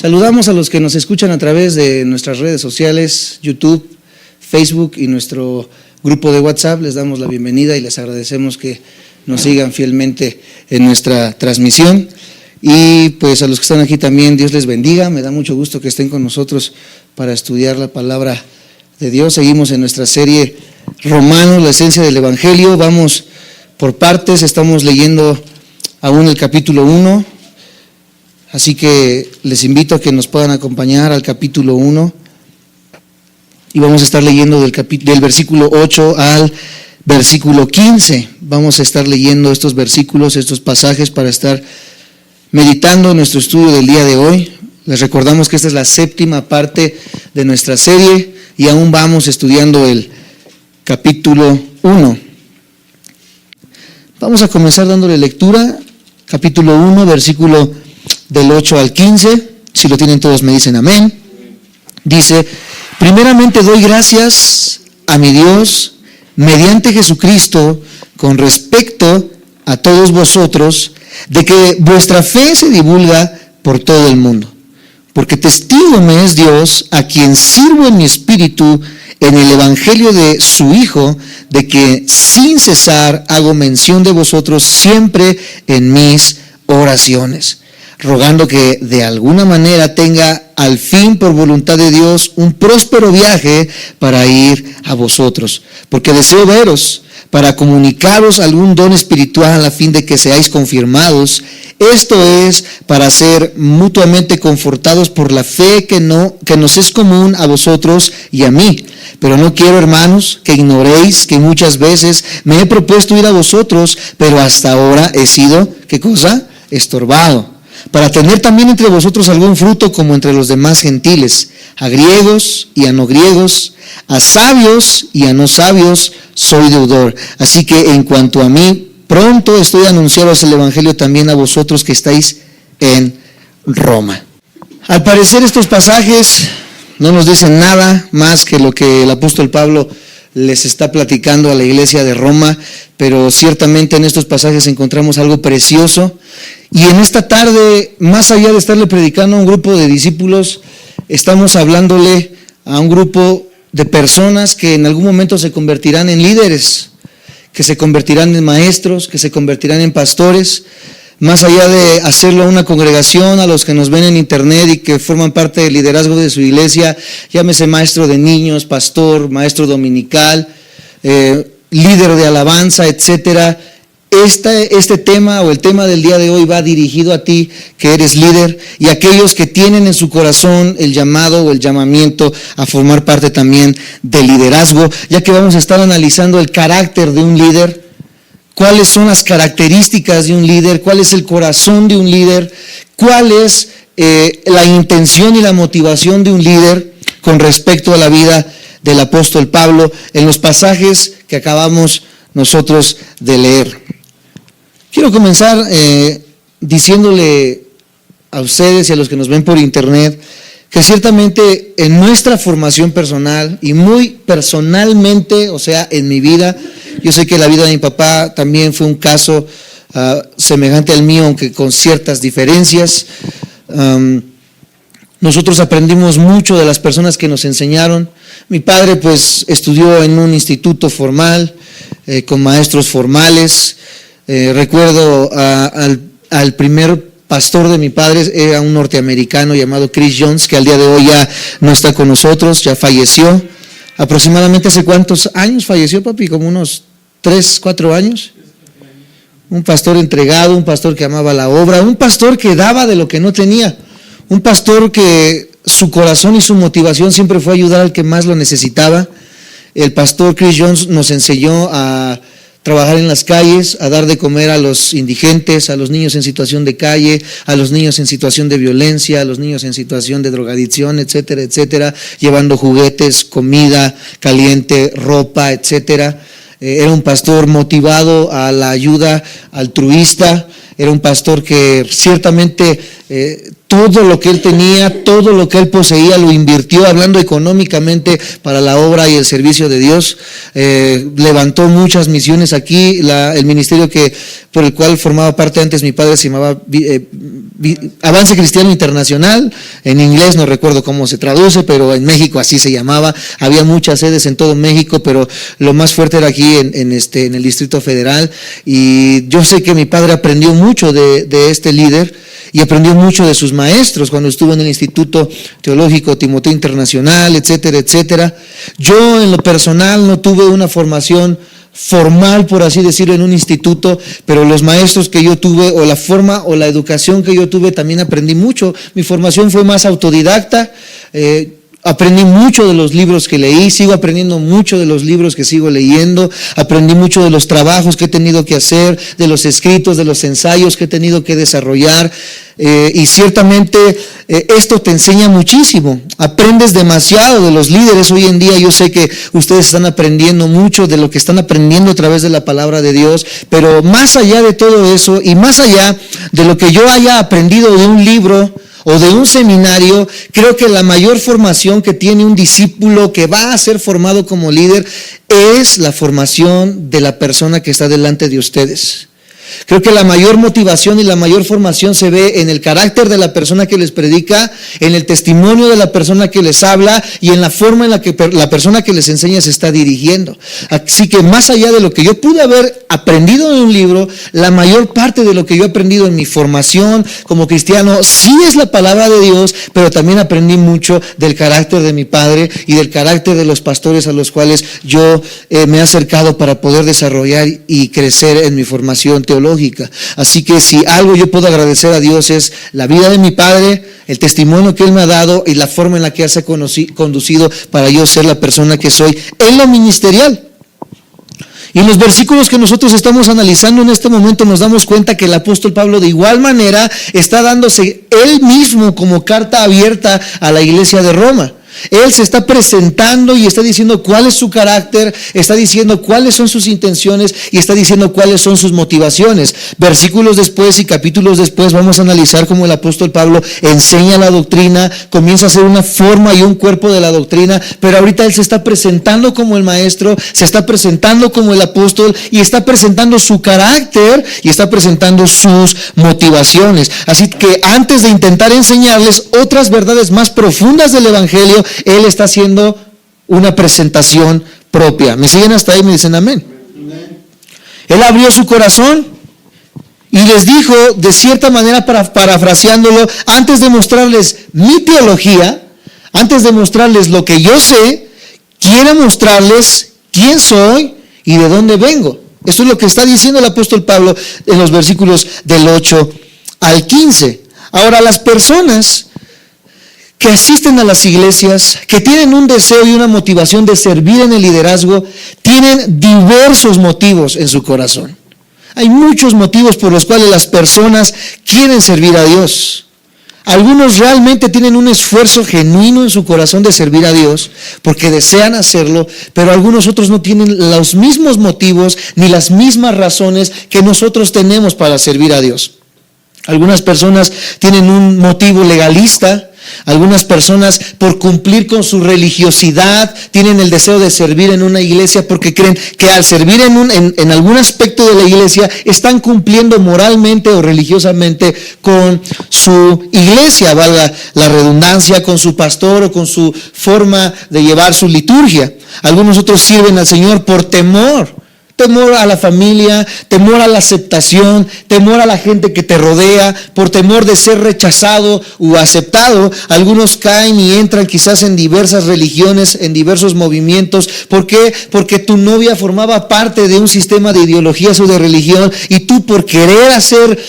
Saludamos a los que nos escuchan a través de nuestras redes sociales, YouTube, Facebook y nuestro grupo de WhatsApp. Les damos la bienvenida y les agradecemos que nos sigan fielmente en nuestra transmisión. Y pues a los que están aquí también, Dios les bendiga. Me da mucho gusto que estén con nosotros para estudiar la palabra de Dios. Seguimos en nuestra serie Romanos, la esencia del Evangelio. Vamos por partes, estamos leyendo aún el capítulo 1. Así que les invito a que nos puedan acompañar al capítulo 1 y vamos a estar leyendo del versículo 8 al versículo 15. Vamos a estar leyendo estos versículos, estos pasajes para estar meditando en nuestro estudio del día de hoy. Les recordamos que esta es la séptima parte de nuestra serie y aún vamos estudiando el capítulo 1. Vamos a comenzar dándole lectura, capítulo 1, versículo del 8 al 15, si lo tienen todos me dicen amén. Dice: primeramente doy gracias a mi Dios mediante Jesucristo con respecto a todos vosotros, de que vuestra fe se divulga por todo el mundo, porque testigo me es Dios, a quien sirvo en mi espíritu en el evangelio de su Hijo, de que sin cesar hago mención de vosotros siempre en mis oraciones, rogando que de alguna manera tenga al fin por voluntad de Dios un próspero viaje para ir a vosotros, porque deseo veros para comunicaros algún don espiritual a fin de que seáis confirmados. Esto es para ser mutuamente confortados por la fe que nos es común a vosotros y a mí. Pero no quiero, hermanos, que ignoréis que muchas veces me he propuesto ir a vosotros, pero hasta ahora he sido, ¿qué cosa? Estorbado, para tener también entre vosotros algún fruto como entre los demás gentiles, a griegos y a no griegos, a sabios y a no sabios, soy deudor. Así que en cuanto a mí, pronto estoy anunciaros el evangelio también a vosotros que estáis en Roma. Al parecer estos pasajes no nos dicen nada más que lo que el apóstol Pablo les está platicando a la iglesia de Roma, pero ciertamente en estos pasajes encontramos algo precioso. Y en esta tarde, más allá de estarle predicando a un grupo de discípulos, estamos hablándole a un grupo de personas que en algún momento se convertirán en líderes, que se convertirán en maestros, que se convertirán en pastores. Más allá de hacerlo a una congregación, a los que nos ven en internet y que forman parte del liderazgo de su iglesia, llámese maestro de niños, pastor, maestro dominical, líder de alabanza, etcétera. Este tema o el tema del día de hoy va dirigido a ti que eres líder y a aquellos que tienen en su corazón el llamado o el llamamiento a formar parte también del liderazgo, ya que vamos a estar analizando el carácter de un líder, cuáles son las características de un líder, cuál es el corazón de un líder, cuál es la intención y la motivación de un líder con respecto a la vida del apóstol Pablo en los pasajes que acabamos nosotros de leer. Quiero comenzar diciéndole a ustedes y a los que nos ven por internet que ciertamente en nuestra formación personal y muy personalmente, o sea, en mi vida, yo sé que la vida de mi papá también fue un caso semejante al mío, aunque con ciertas diferencias. Nosotros aprendimos mucho de las personas que nos enseñaron. Mi padre pues estudió en un instituto formal, con maestros formales. Recuerdo al primer pastor de mi padre, era un norteamericano llamado Chris Jones, que al día de hoy ya no está con nosotros, ya falleció. Aproximadamente ¿hace cuántos años falleció, papi? Como unos 3, 4 años. Un pastor entregado, un pastor que amaba la obra, un pastor que daba de lo que no tenía, un pastor que su corazón y su motivación siempre fue ayudar al que más lo necesitaba. El pastor Chris Jones nos enseñó a trabajar en las calles, a dar de comer a los indigentes, a los niños en situación de calle, a los niños en situación de violencia, a los niños en situación de drogadicción, etcétera, etcétera, llevando juguetes, comida caliente, ropa, etcétera. Era un pastor motivado a la ayuda altruista, era un pastor que ciertamente todo lo que él tenía, todo lo que él poseía lo invirtió, hablando económicamente, para la obra y el servicio de Dios. Levantó muchas misiones aquí. El ministerio por el cual formaba parte antes mi padre se llamaba Avance Cristiano Internacional. En inglés no recuerdo cómo se traduce, pero en México así se llamaba. Había muchas sedes en todo México, pero lo más fuerte era aquí en el Distrito Federal. Y yo sé que mi padre aprendió mucho de este líder y aprendió mucho de sus maestros cuando estuvo en el Instituto Teológico Timoteo Internacional, etcétera, etcétera. Yo en lo personal no tuve una formación formal, por así decirlo, en un instituto, pero los maestros que yo tuve, o la forma o la educación que yo tuve, también aprendí mucho. Mi formación fue más autodidacta. Aprendí mucho de los libros que leí, sigo aprendiendo mucho de los libros que sigo leyendo, aprendí mucho de los trabajos que he tenido que hacer, de los escritos, de los ensayos que he tenido que desarrollar, y ciertamente esto te enseña muchísimo. Aprendes demasiado de los líderes hoy en día. Yo sé que ustedes están aprendiendo mucho de lo que están aprendiendo a través de la palabra de Dios, pero más allá de todo eso y más allá de lo que yo haya aprendido de un libro o de un seminario, creo que la mayor formación que tiene un discípulo que va a ser formado como líder es la formación de la persona que está delante de ustedes. Creo que la mayor motivación y la mayor formación se ve en el carácter de la persona que les predica, en el testimonio de la persona que les habla y en la forma en la que la persona que les enseña se está dirigiendo. Así que más allá de lo que yo pude haber aprendido en un libro, la mayor parte de lo que yo he aprendido en mi formación como cristiano sí es la palabra de Dios, pero también aprendí mucho del carácter de mi padre y del carácter de los pastores a los cuales yo me he acercado para poder desarrollar y crecer en mi formación teológica. Así que si algo yo puedo agradecer a Dios es la vida de mi padre, el testimonio que él me ha dado y la forma en la que se ha conducido para yo ser la persona que soy en lo ministerial. Y en los versículos que nosotros estamos analizando en este momento nos damos cuenta que el apóstol Pablo de igual manera está dándose él mismo como carta abierta a la iglesia de Roma. Él se está presentando y está diciendo cuál es su carácter, está diciendo cuáles son sus intenciones y está diciendo cuáles son sus motivaciones. Versículos después y capítulos después vamos a analizar cómo el apóstol Pablo enseña la doctrina, comienza a hacer una forma y un cuerpo de la doctrina, pero ahorita él se está presentando como el maestro, se está presentando como el apóstol y está presentando su carácter y está presentando sus motivaciones. Así que antes de intentar enseñarles otras verdades más profundas del evangelio, él está haciendo una presentación propia. ¿Me siguen hasta ahí? Me dicen amén. Él abrió su corazón y les dijo, de cierta manera, parafraseándolo, antes de mostrarles mi teología, antes de mostrarles lo que yo sé, quiero mostrarles quién soy y de dónde vengo. Eso es lo que está diciendo el apóstol Pablo en los versículos del 8 al 15. Ahora, las personas que asisten a las iglesias, que tienen un deseo y una motivación de servir en el liderazgo, tienen diversos motivos en su corazón. Hay muchos motivos por los cuales las personas quieren servir a Dios. Algunos realmente tienen un esfuerzo genuino en su corazón de servir a Dios, porque desean hacerlo, pero algunos otros no tienen los mismos motivos ni las mismas razones que nosotros tenemos para servir a Dios. Algunas personas tienen un motivo legalista. Algunas personas, por cumplir con su religiosidad, tienen el deseo de servir en una iglesia porque creen que al servir en algún aspecto de la iglesia están cumpliendo moralmente o religiosamente con su iglesia, valga la redundancia, con su pastor o con su forma de llevar su liturgia. Algunos otros sirven al Señor por temor a la familia, temor a la aceptación, temor a la gente que te rodea, por temor de ser rechazado o aceptado. Algunos caen y entran quizás en diversas religiones, en diversos movimientos. ¿Por qué? Porque tu novia formaba parte de un sistema de ideologías o de religión y tú, por querer hacer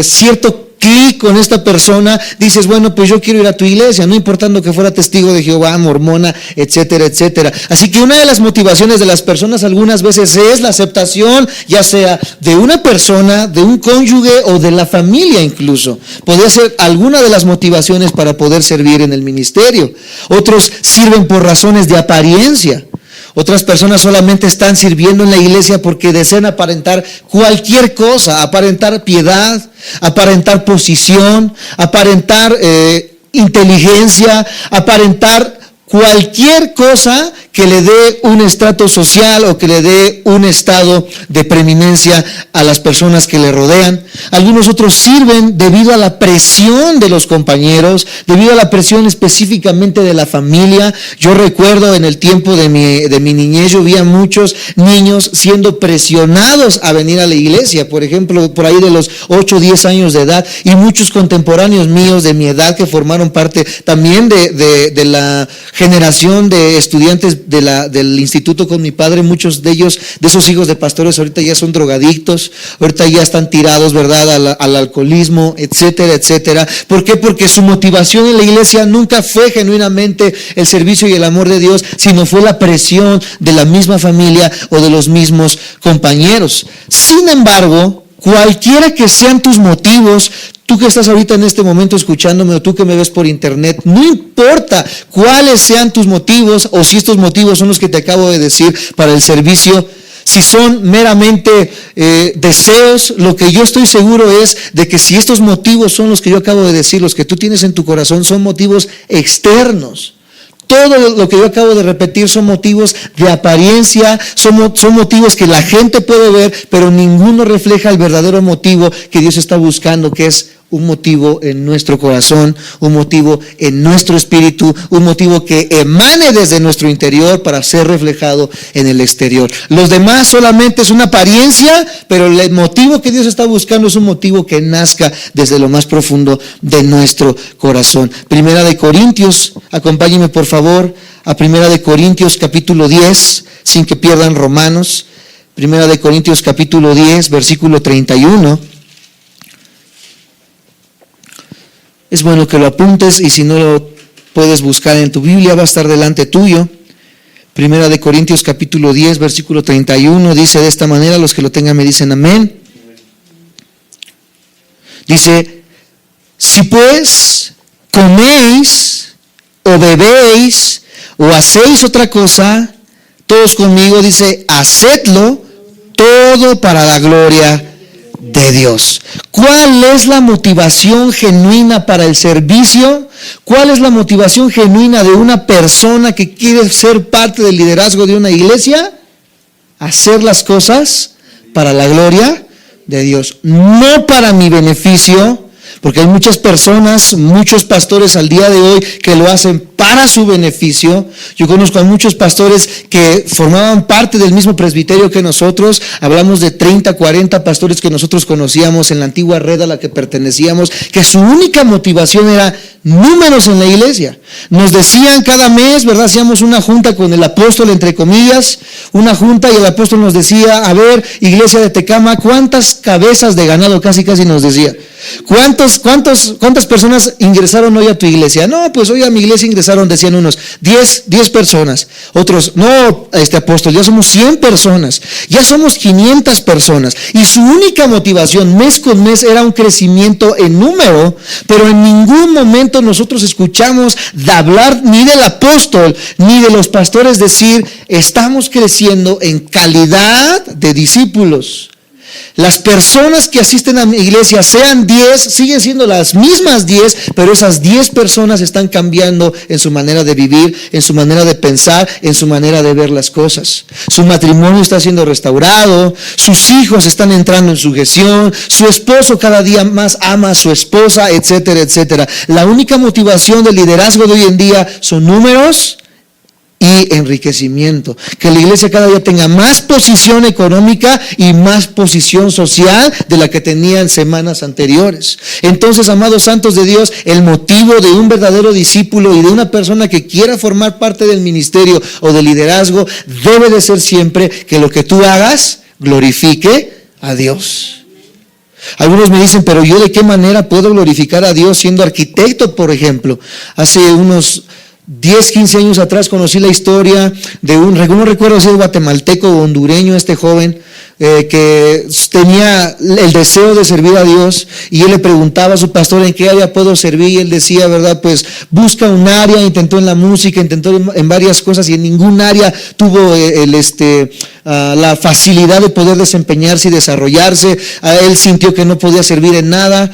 cierto clic con esta persona, dices, bueno, pues yo quiero ir a tu iglesia, no importando que fuera testigo de Jehová, mormona, etcétera, etcétera. Así que una de las motivaciones de las personas algunas veces es la aceptación, ya sea de una persona, de un cónyuge o de la familia incluso. Podría ser alguna de las motivaciones para poder servir en el ministerio. Otros sirven por razones de apariencia. Otras personas solamente están sirviendo en la iglesia porque desean aparentar cualquier cosa, aparentar piedad, aparentar posición, aparentar inteligencia, aparentar cualquier cosa que le dé un estrato social o que le dé un estado de preeminencia a las personas que le rodean. Algunos otros sirven debido a la presión de los compañeros, debido a la presión específicamente de la familia. Yo recuerdo en el tiempo de mi niñez, yo vi a muchos niños siendo presionados a venir a la iglesia, por ejemplo, por ahí de los 8 o 10 años de edad, y muchos contemporáneos míos de mi edad que formaron parte también de la generación de estudiantes del instituto con mi padre. Muchos de ellos, de esos hijos de pastores, ahorita ya son drogadictos, ahorita ya están tirados, ¿verdad?, al alcoholismo, etcétera, etcétera. ¿Por qué? Porque su motivación en la iglesia nunca fue genuinamente el servicio y el amor de Dios, sino fue la presión de la misma familia o de los mismos compañeros. Sin embargo, cualquiera que sean tus motivos, tú que estás ahorita en este momento escuchándome o tú que me ves por internet, no importa cuáles sean tus motivos o si estos motivos son los que te acabo de decir para el servicio, si son meramente deseos, lo que yo estoy seguro es de que si estos motivos son los que yo acabo de decir, los que tú tienes en tu corazón, son motivos externos. Todo lo que yo acabo de repetir son motivos de apariencia, son motivos que la gente puede ver, pero ninguno refleja el verdadero motivo que Dios está buscando, que es un motivo en nuestro corazón, un motivo en nuestro espíritu, un motivo que emane desde nuestro interior para ser reflejado en el exterior. Los demás solamente es una apariencia, pero el motivo que Dios está buscando es un motivo que nazca desde lo más profundo de nuestro corazón. Primera de Corintios, acompáñenme por favor a Primera de Corintios capítulo 10, sin que pierdan Romanos. Primera de Corintios capítulo 10, versículo 31. Es bueno que lo apuntes, y si no lo puedes buscar en tu Biblia, va a estar delante tuyo. Primera de Corintios capítulo 10, versículo 31, dice de esta manera, los que lo tengan me dicen amén. Dice, si pues coméis o bebéis o hacéis otra cosa, todos conmigo, dice, hacedlo todo para la gloria de Dios. ¿Cuál es la motivación genuina para el servicio? ¿Cuál es la motivación genuina de una persona que quiere ser parte del liderazgo de una iglesia? Hacer las cosas para la gloria de Dios, no para mi beneficio, porque hay muchas personas, muchos pastores al día de hoy que lo hacen para su beneficio. Yo conozco a muchos pastores que formaban parte del mismo presbiterio que nosotros. Hablamos de 30, 40 pastores que nosotros conocíamos en la antigua red a la que pertenecíamos, que su única motivación era números en la iglesia. Nos decían cada mes, ¿verdad? Hacíamos una junta con el apóstol, entre comillas, una junta, y el apóstol nos decía, a ver, iglesia de Tecama, ¿cuántas cabezas de ganado? Casi nos decía. ¿Cuántas personas ingresaron hoy a tu iglesia? No, pues hoy a mi iglesia ingresaron, decían unos, 10 personas. Otros, no, apóstol, ya somos 100 personas, ya somos 500 personas. Y su única motivación mes con mes era un crecimiento en número, pero en ningún momento nosotros escuchamos de hablar ni del apóstol, ni de los pastores decir, estamos creciendo en calidad de discípulos. Las personas que asisten a mi iglesia, sean 10, siguen siendo las mismas 10, pero esas 10 personas están cambiando en su manera de vivir, en su manera de pensar, en su manera de ver las cosas. Su matrimonio está siendo restaurado, sus hijos están entrando en sujeción, su esposo cada día más ama a su esposa, etcétera, etcétera. La única motivación del liderazgo de hoy en día son números y enriquecimiento, que la iglesia cada día tenga más posición económica y más posición social de la que tenía en semanas anteriores. Entonces, amados santos de Dios, el motivo de un verdadero discípulo y de una persona que quiera formar parte del ministerio o del liderazgo debe de ser siempre que lo que tú hagas glorifique a Dios. Algunos me dicen, pero yo de qué manera puedo glorificar a Dios siendo arquitecto, por ejemplo. Hace unos 10, 15 años atrás conocí la historia de no recuerdo si es guatemalteco o hondureño, este joven, que tenía el deseo de servir a Dios, y él le preguntaba a su pastor en qué área puedo servir, y él decía, ¿verdad? Pues busca un área. Intentó en la música, intentó en varias cosas, y en ningún área tuvo la facilidad de poder desempeñarse y desarrollarse. Él sintió que no podía servir en nada,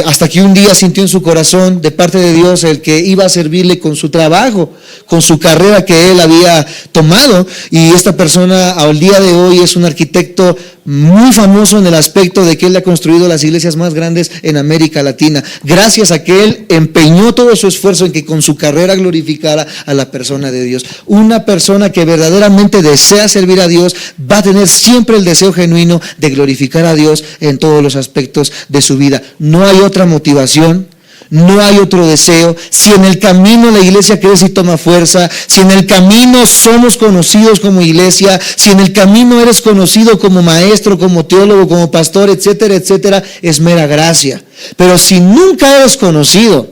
hasta que un día sintió en su corazón de parte de Dios el que iba a servirle con su trabajo, con su carrera que él había tomado. Y esta persona al día de hoy es un arquitecto muy famoso en el aspecto de que él ha construido las iglesias más grandes en América Latina, gracias a que él empeñó todo su esfuerzo en que con su carrera glorificara a la persona de Dios. Una persona que verdaderamente desea servir a Dios va a tener siempre el deseo genuino de glorificar a Dios en todos los aspectos de su vida. No hay otra motivación, no hay otro deseo. Si en el camino la iglesia crece y toma fuerza, si en el camino somos conocidos como iglesia, si en el camino eres conocido como maestro, como teólogo, como pastor, etcétera, etcétera, es mera gracia. Pero si nunca eres conocido,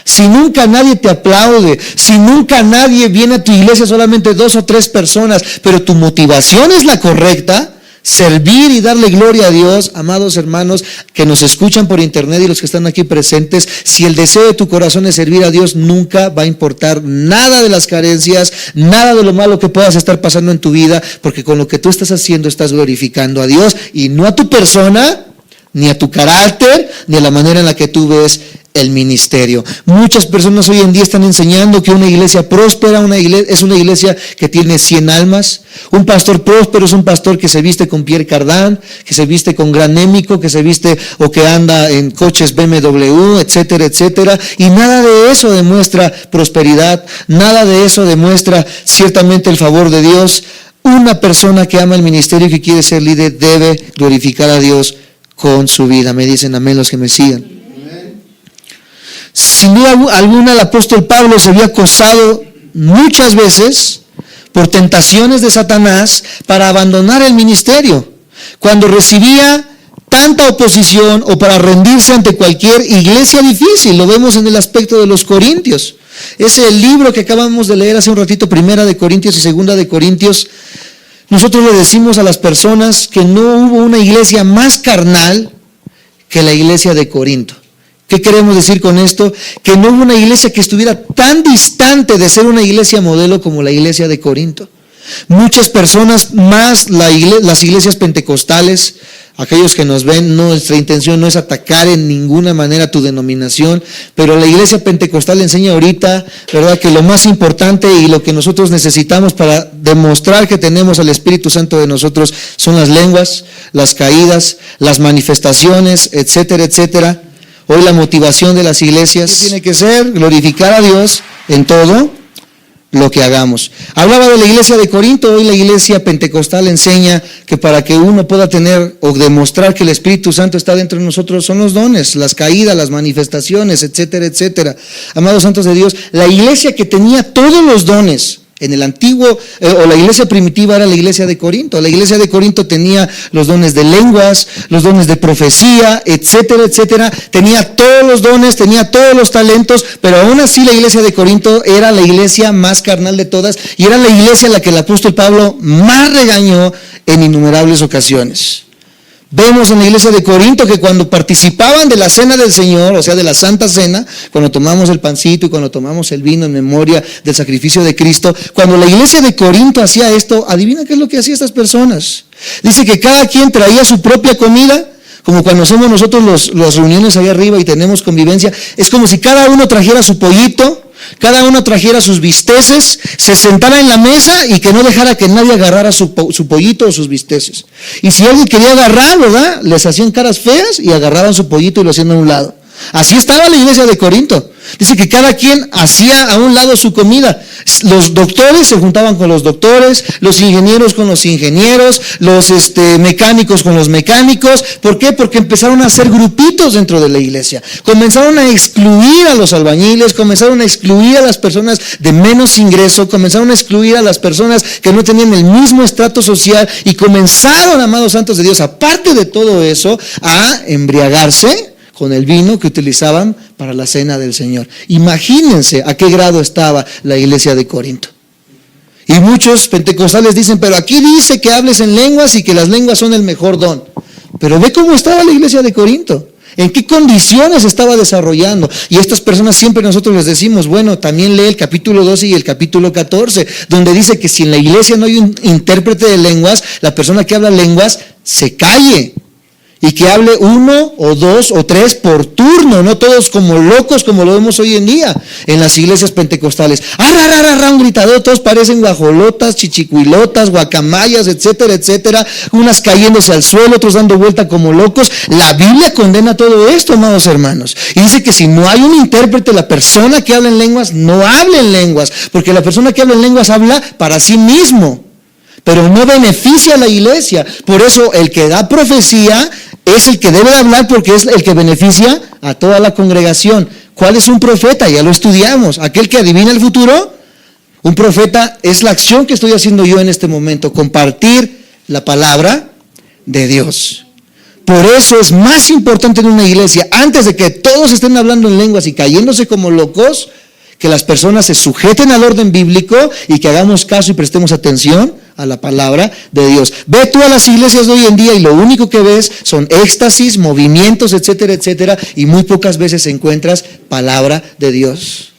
si nunca nadie te aplaude, si nunca nadie viene a tu iglesia, solamente 2 o 3 personas, pero tu motivación es la correcta, servir y darle gloria a Dios, amados hermanos que nos escuchan por internet y los que están aquí presentes, si el deseo de tu corazón es servir a Dios, nunca va a importar nada de las carencias, nada de lo malo que puedas estar pasando en tu vida, porque con lo que tú estás haciendo estás glorificando a Dios y no a tu persona, ni a tu carácter, ni a la manera en la que tú ves el ministerio. Muchas personas hoy en día están enseñando que una iglesia próspera es una iglesia que tiene 100 almas. Un pastor próspero es un pastor que se viste con Pierre Cardin, que se viste con gran Némico, que se viste o que anda en coches BMW, etcétera, etcétera. Y nada de eso demuestra prosperidad, nada de eso demuestra ciertamente el favor de Dios. Una persona que ama el ministerio y que quiere ser líder debe glorificar a Dios con su vida. Me dicen amén los que me sigan. Sin duda alguna, el apóstol Pablo se vio acosado muchas veces por tentaciones de Satanás para abandonar el ministerio. Cuando recibía tanta oposición o para rendirse ante cualquier iglesia difícil, lo vemos en el aspecto de los Corintios. Ese libro que acabamos de leer hace un ratito, 1 de Corintios y 2 de Corintios, nosotros le decimos a las personas que no hubo una iglesia más carnal que la iglesia de Corinto. ¿Qué queremos decir con esto? Que no hubo una iglesia que estuviera tan distante de ser una iglesia modelo como la iglesia de Corinto. Muchas personas, más las iglesias pentecostales, aquellos que nos ven, nuestra intención no es atacar en ninguna manera tu denominación, pero la iglesia pentecostal enseña ahorita, ¿verdad?, que lo más importante y lo que nosotros necesitamos para demostrar que tenemos al Espíritu Santo de nosotros son las lenguas, las caídas, las manifestaciones, etcétera, etcétera. Hoy la motivación de las iglesias tiene que ser glorificar a Dios en todo lo que hagamos. Hablaba de la iglesia de Corinto, hoy la iglesia pentecostal enseña que para que uno pueda tener o demostrar que el Espíritu Santo está dentro de nosotros son los dones, las caídas, las manifestaciones, etcétera, etcétera. Amados santos de Dios, la iglesia que tenía todos los dones en el antiguo, o la iglesia primitiva era la iglesia de Corinto. La iglesia de Corinto tenía los dones de lenguas, los dones de profecía, etcétera, etcétera. Tenía todos los dones, tenía todos los talentos, pero aún así la iglesia de Corinto era la iglesia más carnal de todas y era la iglesia a la que el apóstol Pablo más regañó en innumerables ocasiones. Vemos en la iglesia de Corinto que cuando participaban de la cena del Señor, o sea, de la Santa Cena, cuando tomamos el pancito y cuando tomamos el vino en memoria del sacrificio de Cristo, cuando la iglesia de Corinto hacía esto, adivina qué es lo que hacían estas personas. Dice que cada quien traía su propia comida, como cuando hacemos nosotros las reuniones allá arriba y tenemos convivencia, es como si cada uno trajera su pollito, cada uno trajera sus bisteces, se sentara en la mesa y que no dejara que nadie agarrara su pollito o sus bisteces. Y si alguien quería agarrar, ¿verdad?, les hacían caras feas y agarraban su pollito y lo hacían a un lado. Así estaba la iglesia de Corinto. Dice que cada quien hacía a un lado su comida. Los doctores se juntaban con los doctores, los ingenieros con los ingenieros, los mecánicos con los mecánicos. ¿Por qué? Porque empezaron a hacer grupitos dentro de la iglesia. Comenzaron a excluir a los albañiles, comenzaron a excluir a las personas de menos ingreso, comenzaron a excluir a las personas que no tenían el mismo estrato social y comenzaron, amados santos de Dios, aparte de todo eso, a embriagarse con el vino que utilizaban para la cena del Señor. Imagínense a qué grado estaba la iglesia de Corinto. Y muchos pentecostales dicen, pero aquí dice que hables en lenguas y que las lenguas son el mejor don. Pero ve cómo estaba la iglesia de Corinto, en qué condiciones estaba desarrollando. Y estas personas siempre nosotros les decimos, bueno, también lee el capítulo 12 y el capítulo 14, donde dice que si en la iglesia no hay un intérprete de lenguas, la persona que habla lenguas se calle. Y que hable 1 o 2 o 3 por turno, no todos como locos como lo vemos hoy en día en las iglesias pentecostales. Un gritador, todos parecen guajolotas, chichicuilotas, guacamayas, etcétera, etcétera. Unas cayéndose al suelo, otros dando vuelta como locos. La Biblia condena todo esto, amados hermanos. Y dice que si no hay un intérprete, la persona que habla en lenguas no hable en lenguas. Porque la persona que habla en lenguas habla para sí mismo, pero no beneficia a la iglesia. Por eso el que da profecía es el que debe hablar, porque es el que beneficia a toda la congregación. ¿Cuál es un profeta? Ya lo estudiamos. Aquel que adivina el futuro. Un profeta es la acción que estoy haciendo yo en este momento, compartir la palabra de Dios. Por eso es más importante en una iglesia, antes de que todos estén hablando en lenguas y cayéndose como locos, que las personas se sujeten al orden bíblico y que hagamos caso y prestemos atención a la palabra de Dios. Ve tú a las iglesias de hoy en día y lo único que ves son éxtasis, movimientos, etcétera, etcétera, y muy pocas veces encuentras palabra de Dios.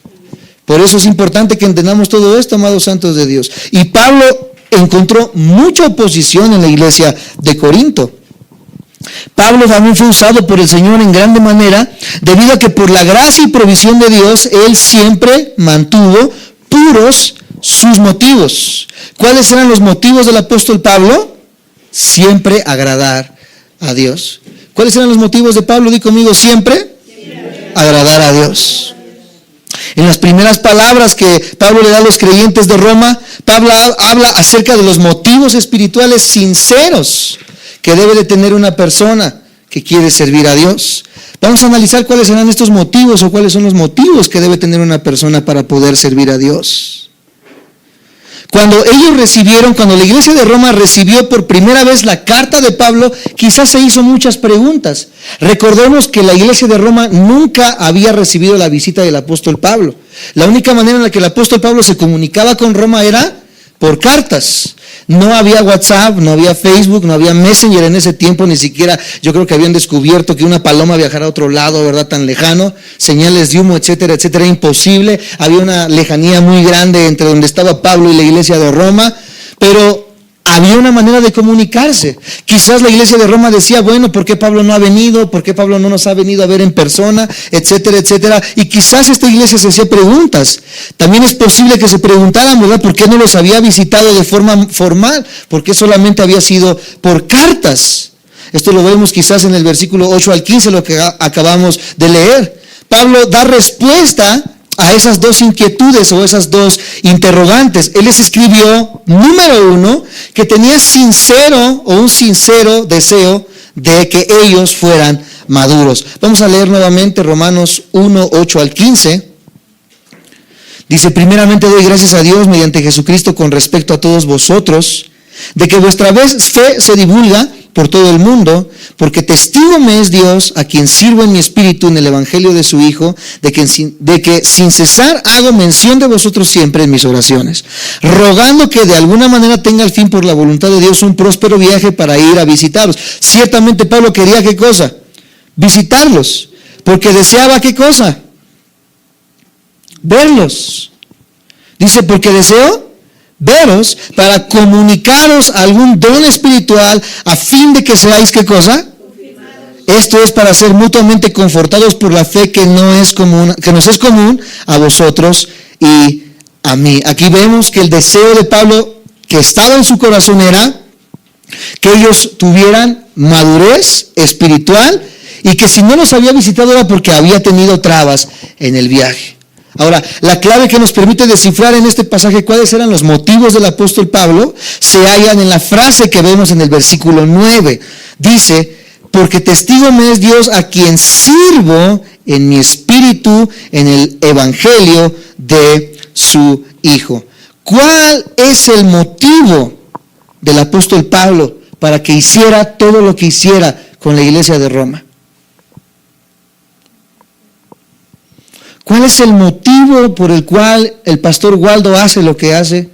Por eso es importante que entendamos todo esto, amados santos de Dios. Y Pablo encontró mucha oposición en la iglesia de Corinto. Pablo también fue usado por el Señor en grande manera, debido a que por la gracia y provisión de Dios, él siempre mantuvo puros sus motivos. ¿Cuáles eran los motivos del apóstol Pablo? Siempre agradar a Dios. ¿Cuáles eran los motivos de Pablo? Di conmigo, siempre agradar a Dios. En las primeras palabras que Pablo le da a los creyentes de Roma, Pablo habla acerca de los motivos espirituales sinceros que debe de tener una persona que quiere servir a Dios. Vamos a analizar cuáles serán estos motivos o cuáles son los motivos que debe tener una persona para poder servir a Dios. Cuando la iglesia de Roma recibió por primera vez la carta de Pablo, quizás se hizo muchas preguntas. Recordemos que la iglesia de Roma nunca había recibido la visita del apóstol Pablo. La única manera en la que el apóstol Pablo se comunicaba con Roma era por cartas. No había WhatsApp, no había Facebook, no había Messenger en ese tiempo, ni siquiera yo creo que habían descubierto que una paloma viajara a otro lado, ¿verdad? Tan lejano, señales de humo, etcétera, etcétera, imposible. Había una lejanía muy grande entre donde estaba Pablo y la iglesia de Roma, pero había una manera de comunicarse. Quizás la iglesia de Roma decía, bueno, ¿por qué Pablo no ha venido? ¿Por qué Pablo no nos ha venido a ver en persona? Etcétera, etcétera. Y quizás esta iglesia se hacía preguntas. También es posible que se preguntaran, ¿verdad? ¿Por qué no los había visitado de forma formal? ¿Por qué solamente había sido por cartas? Esto lo vemos quizás en el versículo 8 al 15, lo que acabamos de leer. Pablo da respuesta a esas dos inquietudes o esas dos interrogantes. Él les escribió, número 1, que tenía un sincero deseo de que ellos fueran maduros. Vamos a leer nuevamente Romanos 1, 8 al 15. Dice, primeramente doy gracias a Dios mediante Jesucristo con respecto a todos vosotros, de que vuestra fe se divulga por todo el mundo, porque testigo me es Dios, a quien sirvo en mi espíritu en el evangelio de su Hijo, de que sin cesar hago mención de vosotros siempre en mis oraciones, rogando que de alguna manera tenga al fin por la voluntad de Dios un próspero viaje para ir a visitaros. Ciertamente Pablo quería, ¿qué cosa? Visitarlos, porque deseaba, ¿qué cosa? Verlos. Dice, porque deseo veros para comunicaros algún don espiritual a fin de que seáis, ¿qué cosa? Esto es para ser mutuamente confortados por la fe que nos es común a vosotros y a mí. Aquí vemos que el deseo de Pablo que estaba en su corazón era que ellos tuvieran madurez espiritual y que si no los había visitado era porque había tenido trabas en el viaje. Ahora, la clave que nos permite descifrar en este pasaje cuáles eran los motivos del apóstol Pablo se hallan en la frase que vemos en el versículo 9. Dice, porque testigo me es Dios a quien sirvo en mi espíritu en el evangelio de su Hijo. ¿Cuál es el motivo del apóstol Pablo para que hiciera todo lo que hiciera con la iglesia de Roma? ¿Cuál es el motivo por el cual el pastor Waldo hace lo que hace?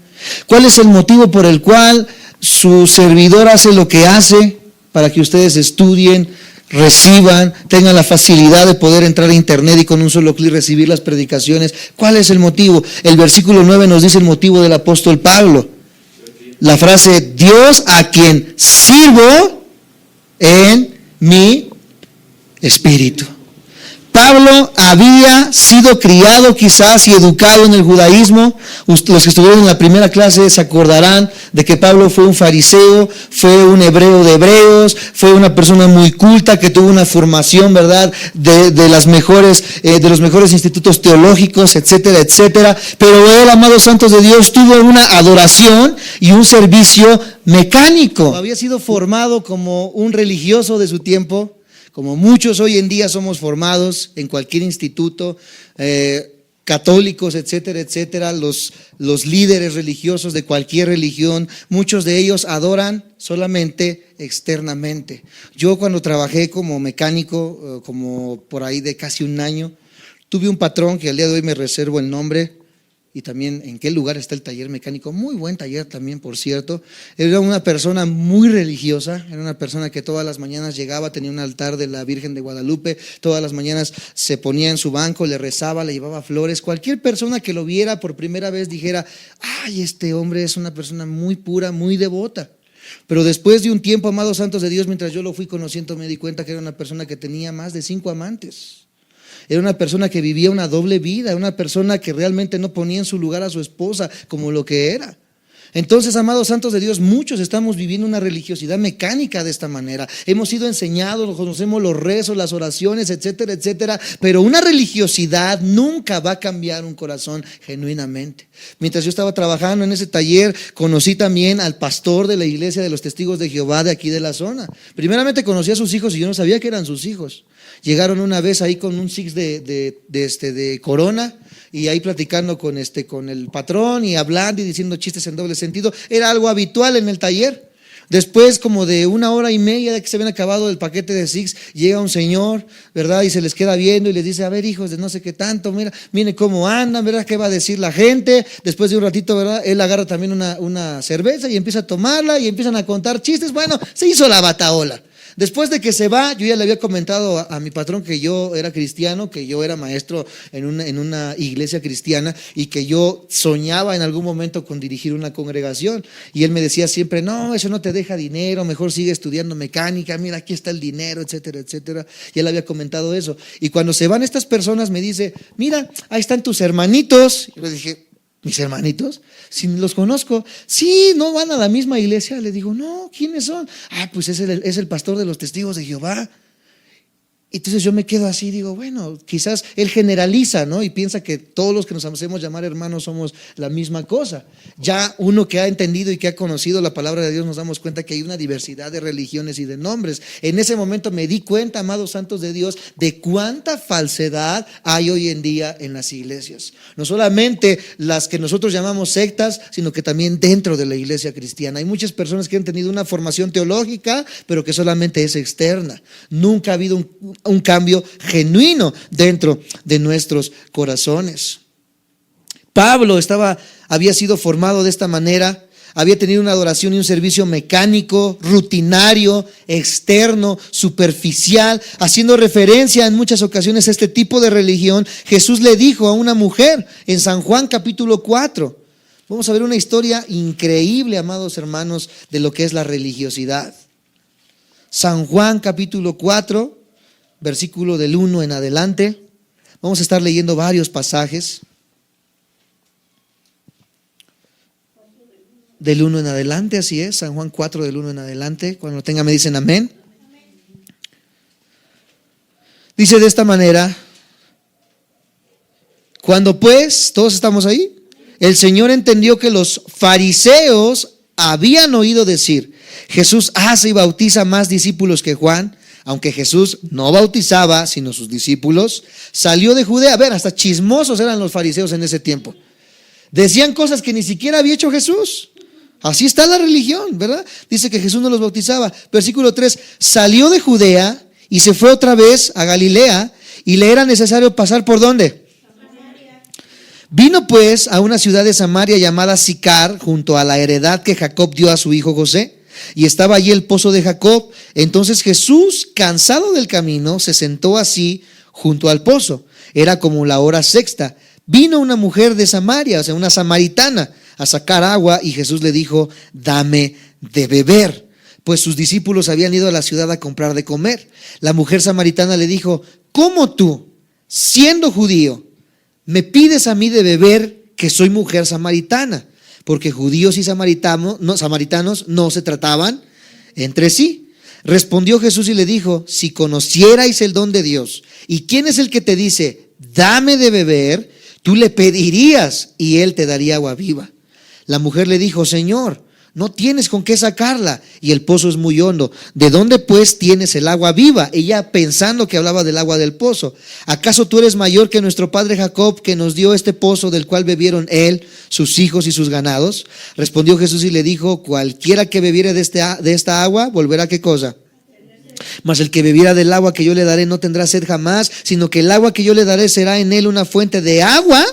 ¿Cuál es el motivo por el cual su servidor hace lo que hace? Para que ustedes estudien, reciban, tengan la facilidad de poder entrar a internet y con un solo clic recibir las predicaciones. ¿Cuál es el motivo? El versículo 9 nos dice el motivo del apóstol Pablo. La frase, Dios a quien sirvo en mi espíritu. Pablo había sido criado quizás y educado en el judaísmo. Los que estuvieron en la primera clase se acordarán de que Pablo fue un fariseo, fue un hebreo de hebreos, fue una persona muy culta que tuvo una formación, ¿verdad?, de los mejores institutos teológicos, etcétera, etcétera. Pero él, amados santos de Dios, tuvo una adoración y un servicio mecánico. Había sido formado como un religioso de su tiempo, como muchos hoy en día somos formados en cualquier instituto, católicos, etcétera, etcétera, los líderes religiosos de cualquier religión, muchos de ellos adoran solamente externamente. Yo cuando trabajé como mecánico, como por ahí de casi un año, tuve un patrón que al día de hoy me reservo el nombre, y también en qué lugar está el taller mecánico, muy buen taller también, por cierto. Era una persona muy religiosa, era una persona que todas las mañanas llegaba, tenía un altar de la Virgen de Guadalupe, todas las mañanas se ponía en su banco, le rezaba, le llevaba flores. Cualquier persona que lo viera por primera vez dijera, ay, este hombre es una persona muy pura, muy devota. Pero después de un tiempo, amados santos de Dios, mientras yo lo fui conociendo, me di cuenta que era una persona que tenía más de 5 amantes. Era una persona que vivía una doble vida, una persona que realmente no ponía en su lugar a su esposa como lo que era. Entonces, amados santos de Dios, muchos estamos viviendo una religiosidad mecánica de esta manera. Hemos sido enseñados, conocemos los rezos, las oraciones, etcétera, etcétera, pero una religiosidad nunca va a cambiar un corazón genuinamente. Mientras yo estaba trabajando en ese taller, conocí también al pastor de la iglesia de los Testigos de Jehová de aquí de la zona. Primeramente conocí a sus hijos y yo no sabía que eran sus hijos. Llegaron una vez ahí con un six de Corona, y ahí platicando con el patrón y hablando y diciendo chistes en doble sentido. Era algo habitual en el taller. Después, como de 1 hora y media de que se habían acabado el paquete de six, llega un señor, ¿verdad? Y se les queda viendo y les dice, a ver, hijos de no sé qué tanto, mira, miren cómo andan, ¿verdad? ¿Qué va a decir la gente? Después de un ratito, ¿verdad? Él agarra también una cerveza y empieza a tomarla y empiezan a contar chistes. Bueno, se hizo la bataola. Después de que se va, yo ya le había comentado a mi patrón que yo era cristiano, que yo era maestro en una iglesia cristiana y que yo soñaba en algún momento con dirigir una congregación. Y él me decía siempre, no, eso no te deja dinero, mejor sigue estudiando mecánica, mira, aquí está el dinero, etcétera, etcétera. Y él había comentado eso. Y cuando se van estas personas me dice, mira, ahí están tus hermanitos. Y yo le dije, ¿mis hermanitos? Si los conozco. Sí, ¿no van a la misma iglesia? Le digo, no, ¿quiénes son? Pues es el pastor de los Testigos de Jehová. Entonces yo me quedo así, digo, bueno, quizás él generaliza, ¿no? Y piensa que todos los que nos hacemos llamar hermanos somos la misma cosa. Ya uno que ha entendido y que ha conocido la palabra de Dios nos damos cuenta que hay una diversidad de religiones y de nombres. En ese momento me di cuenta, amados santos de Dios, de cuánta falsedad hay hoy en día en las iglesias. No solamente las que nosotros llamamos sectas, sino que también dentro de la iglesia cristiana. Hay muchas personas que han tenido una formación teológica, pero que solamente es externa. Nunca ha habido un cambio genuino dentro de nuestros corazones. Pablo había sido formado de esta manera, había tenido una adoración y un servicio mecánico, rutinario, externo, superficial, haciendo referencia en muchas ocasiones a este tipo de religión. Jesús le dijo a una mujer en San Juan capítulo 4. Vamos a ver una historia increíble, amados hermanos, de lo que es la religiosidad. San Juan capítulo 4. Versículo del 1 en adelante. Vamos a estar leyendo varios pasajes. Del 1 en adelante, así es. San Juan 4 del 1 en adelante. Cuando lo tengan me dicen amén. Dice de esta manera: cuando pues, todos estamos ahí, el Señor entendió que los fariseos habían oído decir, Jesús hace y bautiza más discípulos que Juan. Aunque Jesús no bautizaba, sino sus discípulos, salió de Judea. A ver, hasta chismosos eran los fariseos en ese tiempo. Decían cosas que ni siquiera había hecho Jesús. Así está la religión, ¿verdad? Dice que Jesús no los bautizaba. Versículo 3, salió de Judea y se fue otra vez a Galilea, y le era necesario pasar ¿por dónde? Vino pues a una ciudad de Samaria llamada Sicar, junto a la heredad que Jacob dio a su hijo José, y estaba allí el pozo de Jacob. Entonces Jesús, cansado del camino, se sentó así junto al pozo. Era como la hora sexta. Vino una mujer de Samaria, o sea, una samaritana, a sacar agua, y Jesús le dijo: dame de beber, pues sus discípulos habían ido a la ciudad a comprar de comer. La mujer samaritana le dijo: ¿cómo tú, siendo judío, me pides a mí de beber, que soy mujer samaritana? Porque judíos y samaritanos no se trataban entre sí. Respondió Jesús y le dijo: si conocierais el don de Dios, y quién es el que te dice: dame de beber, tú le pedirías y él te daría agua viva. La mujer le dijo: Señor, no tienes con qué sacarla, y el pozo es muy hondo. ¿De dónde pues tienes el agua viva? Ella pensando que hablaba del agua del pozo. ¿Acaso tú eres mayor que nuestro padre Jacob, que nos dio este pozo, del cual bebieron él, sus hijos y sus ganados? Respondió Jesús y le dijo: cualquiera que bebiere de esta agua, volverá, ¿qué cosa? Mas el que bebiera del agua que yo le daré no tendrá sed jamás, sino que el agua que yo le daré será en él una fuente de agua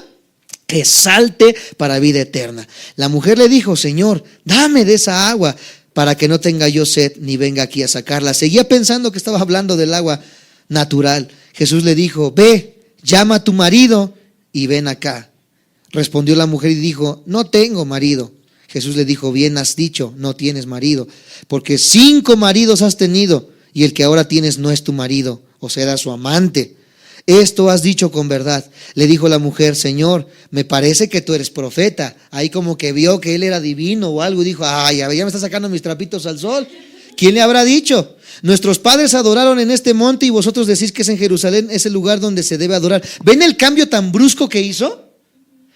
que salte para vida eterna. La mujer le dijo: Señor, dame de esa agua, para que no tenga yo sed ni venga aquí a sacarla. Seguía pensando que estaba hablando del agua natural. Jesús le dijo: ve, llama a tu marido y ven acá. Respondió la mujer y dijo: no tengo marido. Jesús le dijo: bien has dicho, no tienes marido, porque 5 maridos has tenido, y el que ahora tienes no es tu marido, o sea, era su amante. Esto has dicho con verdad. Le dijo la mujer: Señor, me parece que tú eres profeta. Ahí como que vio que él era divino o algo, y dijo: ay, ya me está sacando mis trapitos al sol. ¿Quién le habrá dicho? Nuestros padres adoraron en este monte, y vosotros decís que es en Jerusalén, es el lugar donde se debe adorar. ¿Ven el cambio tan brusco que hizo?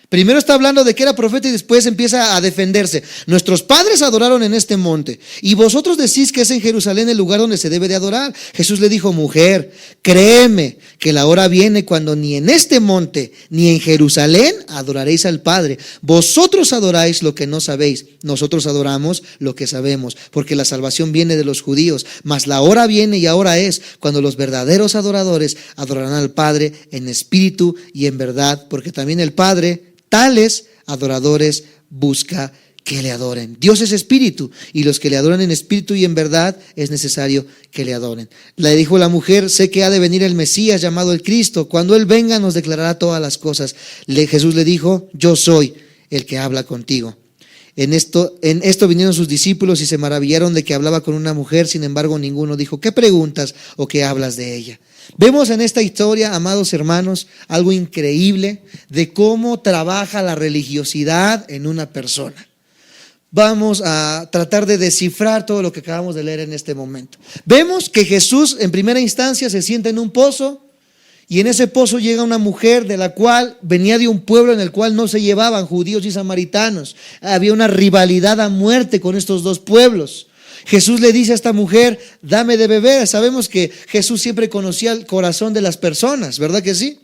Primero está hablando de que era profeta y después empieza a defenderse. Nuestros padres adoraron en este monte, y vosotros decís que es en Jerusalén el lugar donde se debe de adorar. Jesús le dijo: mujer, créeme que la hora viene cuando ni en este monte ni en Jerusalén adoraréis al Padre. Vosotros adoráis lo que no sabéis, nosotros adoramos lo que sabemos, porque la salvación viene de los judíos. Mas la hora viene, y ahora es, cuando los verdaderos adoradores adorarán al Padre en espíritu y en verdad, porque también el Padre tales adoradores busca que le adoren. Dios es espíritu, y los que le adoran en espíritu y en verdad es necesario que le adoren. Le dijo la mujer: sé que ha de venir el Mesías, llamado el Cristo. Cuando él venga nos declarará todas las cosas. Jesús le dijo: yo soy el que habla contigo. En esto vinieron sus discípulos y se maravillaron de que hablaba con una mujer. Sin embargo, ninguno dijo: ¿qué preguntas o qué hablas de ella? Vemos en esta historia, amados hermanos, algo increíble de cómo trabaja la religiosidad en una persona. Vamos a tratar de descifrar todo lo que acabamos de leer en este momento. Vemos que Jesús en primera instancia se sienta en un pozo, y en ese pozo llega una mujer de la cual venía de un pueblo en el cual no se llevaban judíos y samaritanos. Había una rivalidad a muerte con estos dos pueblos. Jesús le dice a esta mujer: dame de beber. Sabemos que Jesús siempre conocía el corazón de las personas, ¿verdad que sí?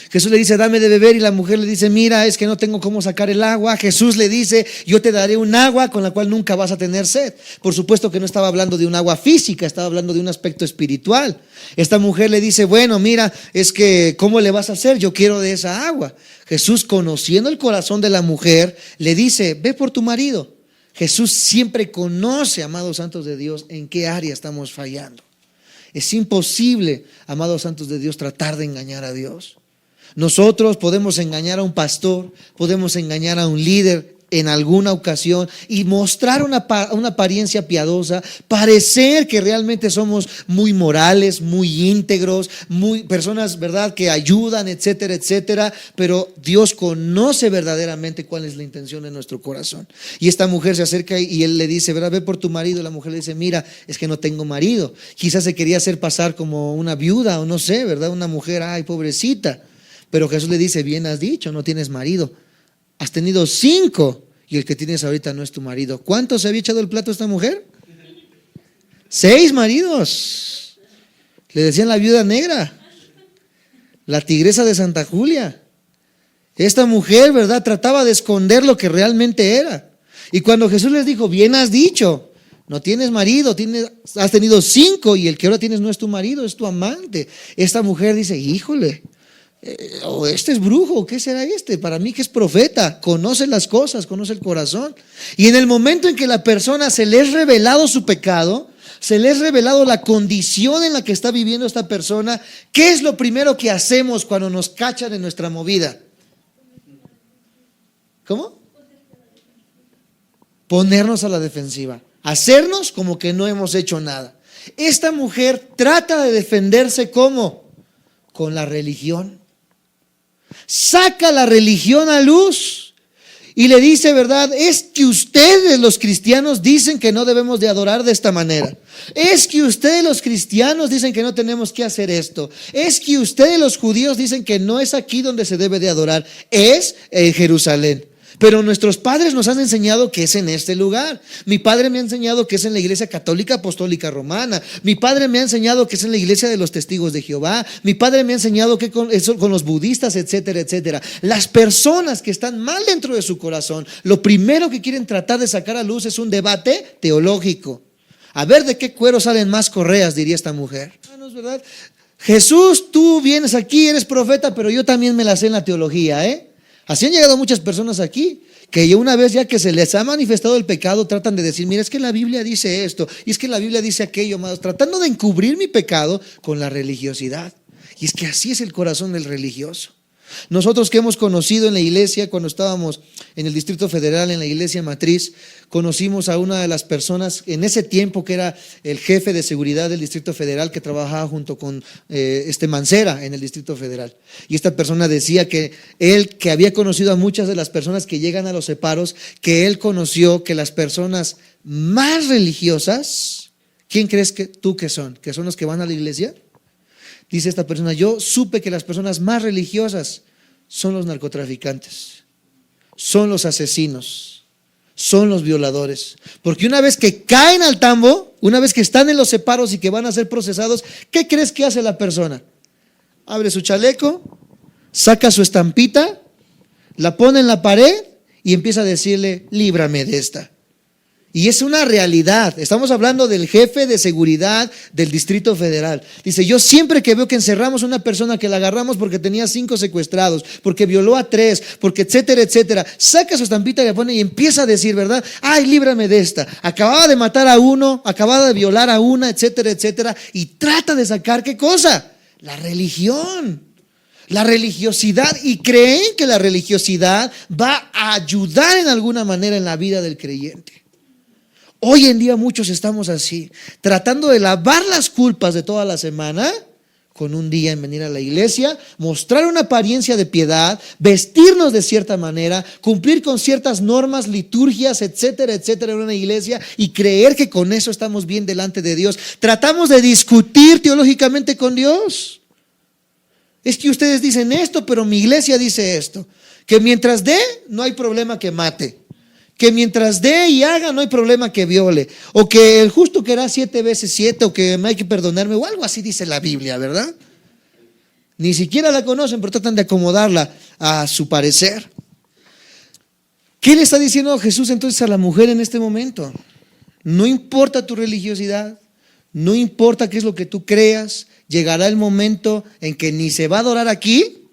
Jesús le dice: dame de beber, y la mujer le dice: mira, es que no tengo cómo sacar el agua. Jesús le dice: yo te daré un agua con la cual nunca vas a tener sed. Por supuesto que no estaba hablando de un agua física, estaba hablando de un aspecto espiritual. Esta mujer le dice: bueno, mira, es que ¿cómo le vas a hacer? Yo quiero de esa agua. Jesús, conociendo el corazón de la mujer, le dice: ve por tu marido. Jesús siempre conoce, amados santos de Dios, en qué área estamos fallando. Es imposible, amados santos de Dios, tratar de engañar a Dios. Nosotros podemos engañar a un pastor, podemos engañar a un líder en alguna ocasión y mostrar una apariencia piadosa, parecer que realmente somos muy morales, muy íntegros, muy personas, ¿verdad?, que ayudan, etcétera, etcétera, pero Dios conoce verdaderamente cuál es la intención de nuestro corazón. Y esta mujer se acerca y él le dice: ¿verdad? Ve por tu marido. La mujer le dice: mira, es que no tengo marido. Quizás se quería hacer pasar como una viuda, o no sé, ¿verdad?, una mujer, ay, pobrecita. Pero Jesús le dice: bien has dicho, no tienes marido. Has tenido 5, y el que tienes ahorita no es tu marido. ¿Cuánto se había echado el plato esta mujer? 6 maridos. Le decían la viuda negra, la tigresa de Santa Julia. Esta mujer, ¿verdad?, trataba de esconder lo que realmente era. Y cuando Jesús les dijo: bien has dicho, no tienes marido, has tenido 5, y el que ahora tienes no es tu marido, es tu amante. Esta mujer dice: híjole, O este es brujo, ¿qué será este? Para mí que es profeta, conoce las cosas, conoce el corazón. Y en el momento en que la persona se le es revelado su pecado, se le es revelado la condición en la que está viviendo esta persona, ¿qué es lo primero que hacemos cuando nos cachan en nuestra movida? ¿Cómo? Ponernos a la defensiva, hacernos como que no hemos hecho nada. Esta mujer trata de defenderse ¿cómo? Con la religión. Saca la religión a luz y le dice, ¿verdad? Es que ustedes los cristianos dicen que no debemos de adorar de esta manera. Es que ustedes los cristianos dicen que no tenemos que hacer esto. Es que ustedes los judíos dicen que no es aquí donde se debe de adorar, es en Jerusalén. Pero nuestros padres nos han enseñado que es en este lugar. Mi padre me ha enseñado que es en la Iglesia Católica Apostólica Romana. Mi padre me ha enseñado que es en la Iglesia de los Testigos de Jehová. Mi padre me ha enseñado que con los budistas, etcétera, etcétera. Las personas que están mal dentro de su corazón, lo primero que quieren tratar de sacar a luz es un debate teológico. A ver de qué cuero salen más correas, diría esta mujer. No es verdad. Jesús, tú vienes aquí, eres profeta, pero yo también me la sé en la teología, Así han llegado muchas personas aquí, que una vez ya que se les ha manifestado el pecado, tratan de decir, mira, es que la Biblia dice esto, y es que la Biblia dice aquello, más, tratando de encubrir mi pecado con la religiosidad. Y es que así es el corazón del religioso. Nosotros que hemos conocido en la iglesia, cuando estábamos en el Distrito Federal, en la iglesia matriz, conocimos a una de las personas en ese tiempo que era el jefe de seguridad del Distrito Federal, que trabajaba junto con Mancera en el Distrito Federal. Y esta persona decía que él, que había conocido a muchas de las personas que llegan a los separos, que él conoció que las personas más religiosas, ¿quién crees que tú que son? ¿Que son los que van a la iglesia? Dice esta persona, yo supe que las personas más religiosas son los narcotraficantes, son los asesinos, son los violadores. Porque una vez que caen al tambo, una vez que están en los separos y que van a ser procesados, ¿qué crees que hace la persona? Abre su chaleco, saca su estampita, la pone en la pared y empieza a decirle, líbrame de esta. Y es una realidad. Estamos hablando del jefe de seguridad del Distrito Federal. Dice, yo siempre que veo que encerramos a una persona, que la agarramos porque tenía 5 secuestrados, porque violó a 3, porque etcétera, etcétera, saca su estampita y la pone y empieza a decir, ¿verdad? Ay, líbrame de esta. Acababa de matar a uno, acababa de violar a una, etcétera, etcétera. Y trata de sacar, ¿qué cosa? La religión. La religiosidad, y creen que la religiosidad va a ayudar en alguna manera en la vida del creyente. Hoy en día muchos estamos así, tratando de lavar las culpas de toda la semana con un día en venir a la iglesia, mostrar una apariencia de piedad, vestirnos de cierta manera, cumplir con ciertas normas, liturgias, etcétera, etcétera en una iglesia y creer que con eso estamos bien delante de Dios. Tratamos de discutir teológicamente con Dios. Es que ustedes dicen esto, pero mi iglesia dice esto, que mientras dé, no hay problema que mate. Que mientras dé y haga no hay problema que viole, o que el justo querrá 7 veces 7, o que me hay que perdonarme, o algo así dice la Biblia, ¿verdad? Ni siquiera la conocen, pero tratan de acomodarla a su parecer. ¿Qué le está diciendo Jesús entonces a la mujer en este momento? No importa tu religiosidad, no importa qué es lo que tú creas, llegará el momento en que ni se va a adorar aquí,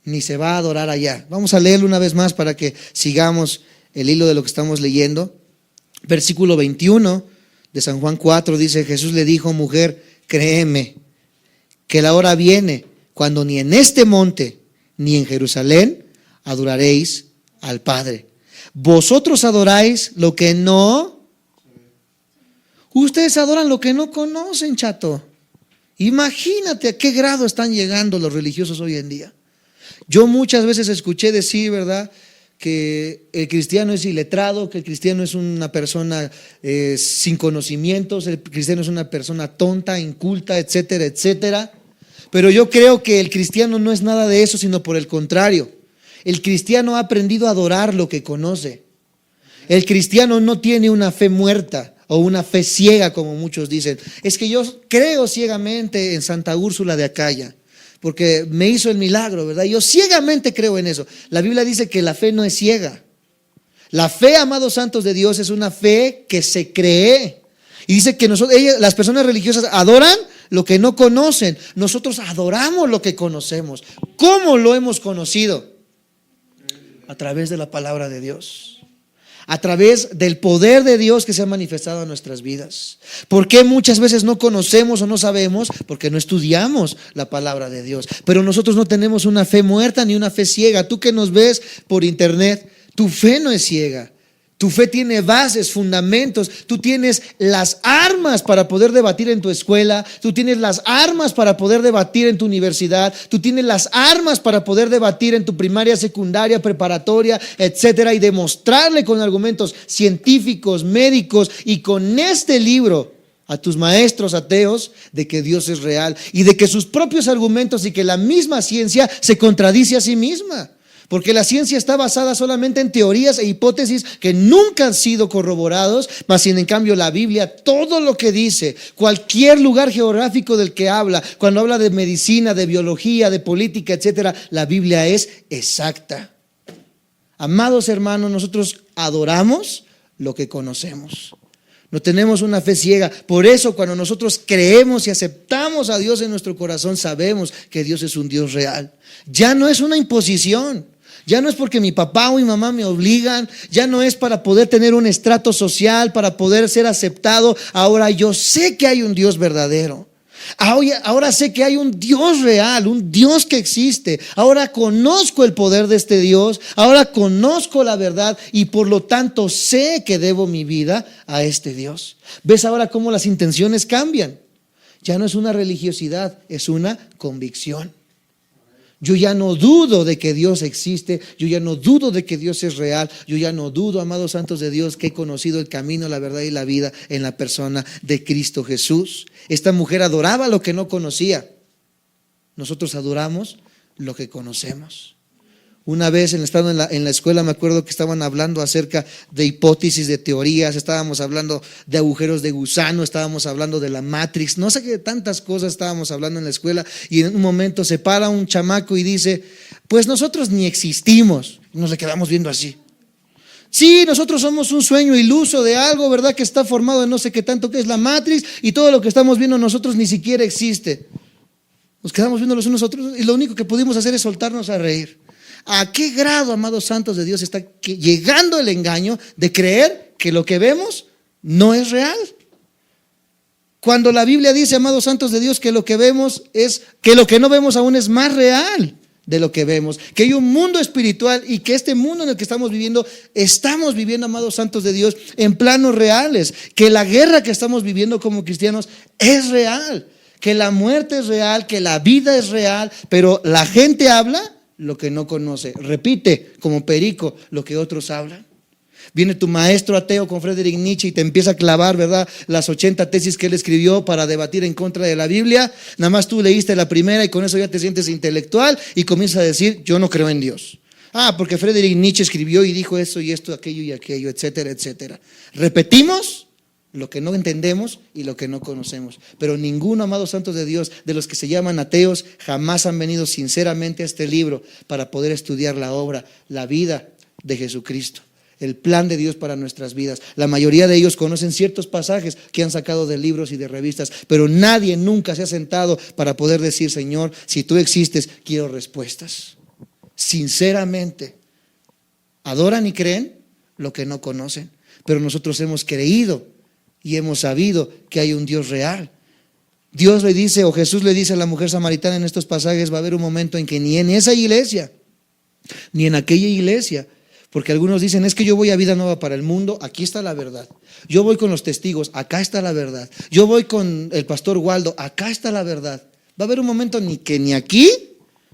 ni se va a adorar allá. Vamos a leerlo una vez más para que sigamos el hilo de lo que estamos leyendo. Versículo 21 de San Juan 4 dice, Jesús le dijo, mujer, créeme que la hora viene cuando ni en este monte ni en Jerusalén adoraréis al Padre. Vosotros adoráis lo que no, ustedes adoran lo que no conocen, chato. Imagínate a qué grado están llegando los religiosos hoy en día. Yo muchas veces escuché decir, ¿verdad?, que el cristiano es iletrado, que el cristiano es una persona sin conocimientos, el cristiano es una persona tonta, inculta, etcétera, etcétera. Pero yo creo que el cristiano no es nada de eso, sino por el contrario. El cristiano ha aprendido a adorar lo que conoce. El cristiano no tiene una fe muerta o una fe ciega, como muchos dicen. Es que yo creo ciegamente en Santa Úrsula de Acaya, porque me hizo el milagro, ¿verdad? Yo ciegamente creo en eso. La Biblia dice que la fe no es ciega. La fe, amados santos de Dios, es una fe que se cree. Y dice que las personas religiosas adoran lo que no conocen. Nosotros adoramos lo que conocemos. ¿Cómo lo hemos conocido? A través de la palabra de Dios, a través del poder de Dios que se ha manifestado en nuestras vidas. ¿Por qué muchas veces no conocemos o no sabemos? Porque no estudiamos la palabra de Dios. Pero nosotros no tenemos una fe muerta ni una fe ciega. Tú que nos ves por internet, tu fe no es ciega. Tu fe tiene bases, fundamentos. Tú tienes las armas para poder debatir en tu escuela. Tú tienes las armas para poder debatir en tu universidad. Tú tienes las armas para poder debatir en tu primaria, secundaria, preparatoria, etcétera, y demostrarle con argumentos científicos, médicos y con este libro a tus maestros ateos de que Dios es real y de que sus propios argumentos y que la misma ciencia se contradice a sí misma. Porque la ciencia está basada solamente en teorías e hipótesis que nunca han sido corroborados, mas sin en cambio la Biblia, todo lo que dice, cualquier lugar geográfico del que habla, cuando habla de medicina, de biología, de política, etcétera, la Biblia es exacta. Amados hermanos, nosotros adoramos lo que conocemos. No tenemos una fe ciega. Por eso cuando nosotros creemos y aceptamos a Dios en nuestro corazón, sabemos que Dios es un Dios real. Ya no es una imposición. Ya no es porque mi papá o mi mamá me obligan, ya no es para poder tener un estrato social, para poder ser aceptado. Ahora yo sé que hay un Dios verdadero. Ahora sé que hay un Dios real, un Dios que existe. Ahora conozco el poder de este Dios, ahora conozco la verdad y por lo tanto sé que debo mi vida a este Dios. ¿Ves ahora cómo las intenciones cambian? Ya no es una religiosidad, es una convicción. Yo ya no dudo de que Dios existe, yo ya no dudo de que Dios es real, yo ya no dudo, amados santos de Dios, que he conocido el camino, la verdad y la vida en la persona de Cristo Jesús. Esta mujer adoraba lo que no conocía. Nosotros adoramos lo que conocemos. Una vez estando en la escuela me acuerdo que estaban hablando acerca de hipótesis, de teorías, estábamos hablando de agujeros de gusano, estábamos hablando de la Matrix, no sé qué tantas cosas estábamos hablando en la escuela y en un momento se para un chamaco y dice, pues nosotros ni existimos, y nos le quedamos viendo así. Sí, nosotros somos un sueño iluso de algo, ¿verdad? Que está formado de no sé qué tanto que es la Matrix y todo lo que estamos viendo nosotros ni siquiera existe. Nos quedamos viendo los unos a otros y lo único que pudimos hacer es soltarnos a reír. ¿A qué grado, amados santos de Dios, está llegando el engaño de creer que lo que vemos no es real? Cuando la Biblia dice, amados santos de Dios, que lo que vemos es, que lo que no vemos aún es más real de lo que vemos, que hay un mundo espiritual y que este mundo en el que estamos viviendo, amados santos de Dios, en planos reales, que la guerra que estamos viviendo como cristianos es real, que la muerte es real, que la vida es real, pero la gente habla lo que no conoce, repite como perico lo que otros hablan. Viene tu maestro ateo con Friedrich Nietzsche y te empieza a clavar, ¿verdad?, las 80 tesis que él escribió para debatir en contra de la Biblia. Nada más tú leíste la primera y con eso ya te sientes intelectual y comienzas a decir, yo no creo en Dios. Porque Friedrich Nietzsche escribió y dijo esto y esto, aquello y aquello, etcétera, etcétera. Repetimos lo que no entendemos y lo que no conocemos. Pero ninguno, amados santos de Dios, de los que se llaman ateos, jamás han venido sinceramente a este libro para poder estudiar la obra, la vida de Jesucristo, el plan de Dios para nuestras vidas. La mayoría de ellos conocen ciertos pasajes que han sacado de libros y de revistas, pero nadie nunca se ha sentado para poder decir, Señor, si tú existes, quiero respuestas. Sinceramente, adoran y creen lo que no conocen, pero nosotros hemos creído y hemos sabido que hay un Dios real. Dios le dice, o Jesús le dice a la mujer samaritana en estos pasajes, va a haber un momento en que ni en esa iglesia, ni en aquella iglesia, porque algunos dicen, es que yo voy a Vida Nueva para el Mundo, aquí está la verdad. Yo voy con los testigos, acá está la verdad. Yo voy con el pastor Waldo, acá está la verdad. Va a haber un momento ni aquí,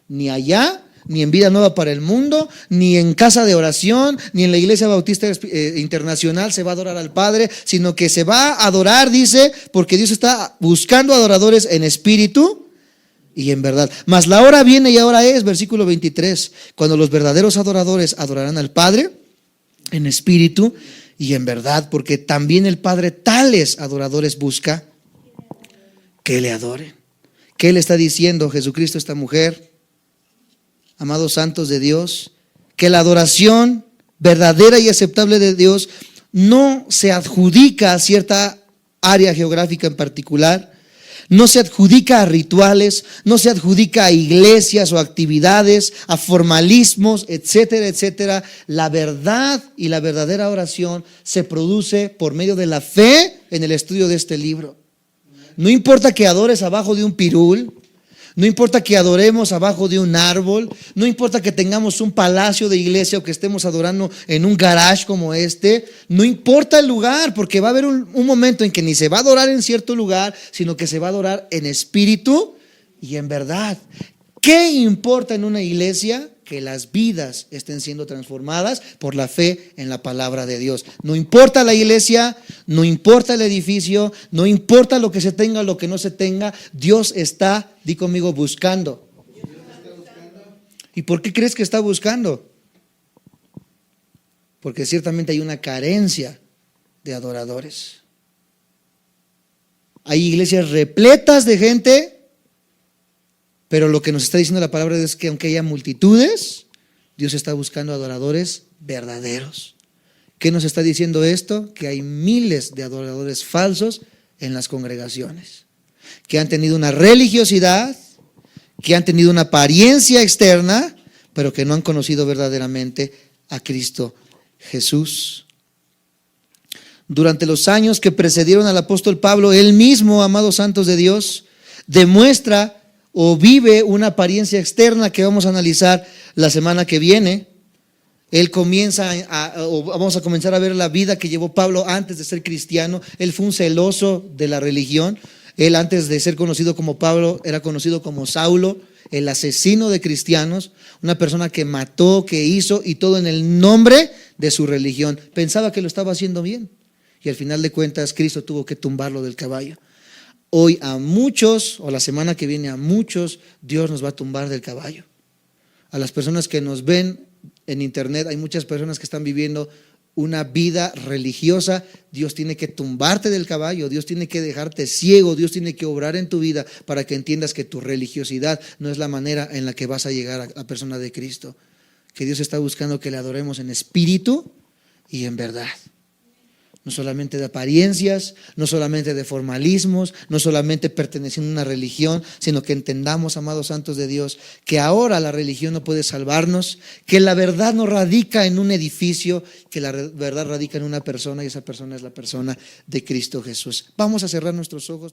ni allá, ni en Vida Nueva para el Mundo, ni en casa de oración, ni en la Iglesia Bautista Internacional se va a adorar al Padre, sino que se va a adorar, dice, porque Dios está buscando adoradores en espíritu y en verdad. Mas la hora viene y ahora es, versículo 23, cuando los verdaderos adoradores adorarán al Padre en espíritu y en verdad, porque también el Padre tales adoradores busca que le adoren. ¿Qué le está diciendo Jesucristo a esta mujer? Amados santos de Dios, que la adoración verdadera y aceptable de Dios no se adjudica a cierta área geográfica en particular, no se adjudica a rituales, no se adjudica a iglesias o actividades, a formalismos, etcétera, etcétera. La verdad y la verdadera oración se produce por medio de la fe en el estudio de este libro. No importa que adores abajo de un pirul, no importa que adoremos abajo de un árbol, no importa que tengamos un palacio de iglesia o que estemos adorando en un garage como este, no importa el lugar, porque va a haber un momento en que ni se va a adorar en cierto lugar, sino que se va a adorar en espíritu y en verdad. ¿Qué importa en una iglesia? Que las vidas estén siendo transformadas por la fe en la palabra de Dios. No importa la iglesia, no importa el edificio, no importa lo que se tenga o lo que no se tenga, Dios está, di conmigo, buscando. ¿Y por qué crees que está buscando? Porque ciertamente hay una carencia de adoradores. Hay iglesias repletas de gente, pero lo que nos está diciendo la palabra de Dios es que aunque haya multitudes, Dios está buscando adoradores verdaderos. ¿Qué nos está diciendo esto? Que hay miles de adoradores falsos en las congregaciones, que han tenido una religiosidad, que han tenido una apariencia externa, pero que no han conocido verdaderamente a Cristo Jesús. Durante los años que precedieron al apóstol Pablo, él mismo, amados santos de Dios, demuestra o vive una apariencia externa que vamos a analizar la semana que viene. Él vamos a comenzar a ver la vida que llevó Pablo antes de ser cristiano. Él fue un celoso de la religión. Él, antes de ser conocido como Pablo, era conocido como Saulo, el asesino de cristianos, una persona que mató, que hizo, y todo en el nombre de su religión. Pensaba que lo estaba haciendo bien, y al final de cuentas Cristo tuvo que tumbarlo del caballo. Hoy a muchos, o la semana que viene a muchos, Dios nos va a tumbar del caballo. A las personas que nos ven en internet, hay muchas personas que están viviendo una vida religiosa. Dios tiene que tumbarte del caballo, Dios tiene que dejarte ciego, Dios tiene que obrar en tu vida para que entiendas que tu religiosidad no es la manera en la que vas a llegar a la persona de Cristo. Que Dios está buscando que le adoremos en espíritu y en verdad. No solamente de apariencias, no solamente de formalismos, no solamente perteneciendo a una religión, sino que entendamos, amados santos de Dios, que ahora la religión no puede salvarnos, que la verdad no radica en un edificio, que la verdad radica en una persona, y esa persona es la persona de Cristo Jesús. Vamos a cerrar nuestros ojos.